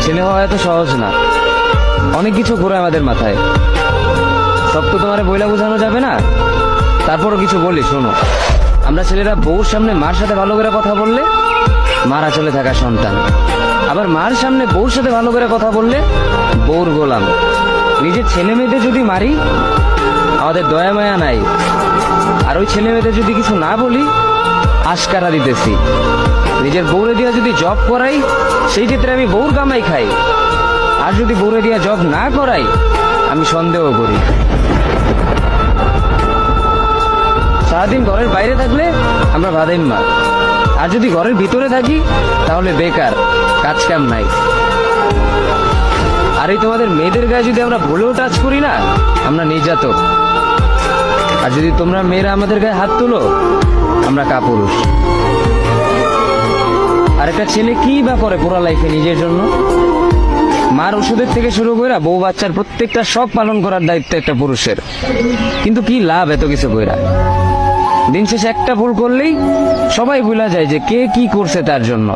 ছেলে হওয়া এত সহজ না, অনেক কিছু ঘুরে আমাদের মাথায়। সব তো তোমার বইলা বোঝানো যাবে না, তারপরও কিছু বলি শোনো। আমরা ছেলেরা বউর সামনে মার সাথে ভালো করে কথা বললে মারা চলে থাকা সন্তান, আবার মার সামনে বউর সাথে ভালো করে কথা বললে বউর গোলাম। নিজের ছেলে মেয়েদের যদি মারি আমাদের দয়া মায়া নাই, আর ওই ছেলে মেয়েদের যদি কিছু না বলি আশকারা দিতেছি। নিজের বউরে দিয়া যদি জব করাই সেই ক্ষেত্রে আমি বউর কামাই খাই, আর যদি বউরে দিয়া জব না করাই আমি সন্দেহ করি। সারাদিন ঘরের বাইরে থাকলে আমরা ভাদাইম্মা, আর যদি ঘরের ভিতরে থাকি তাহলে বেকার, কাজ কাম নাই। আর এই তোমাদের মেয়েদের গায়ে যদি আমরা ভুলেও টাচ করি না আমরা নির্যাতক, আর যদি তোমরা মেয়েরা আমাদের গায়ে হাত তুলো আমরা কাপুরুষ। আর একটা ছেলে কি বা করে পুরো লাইফে নিজের জন্য? মার ওষুধের থেকে শুরু করে বউ বাচ্চার প্রত্যেকটা শখ পালন করার দায়িত্ব একটা পুরুষের। কিন্তু কি লাভ এত কিছু কইরা? দিন শেষে একটা ভুল করলেই সবাই ভুলা যায় যে কে কি করছে তার জন্য।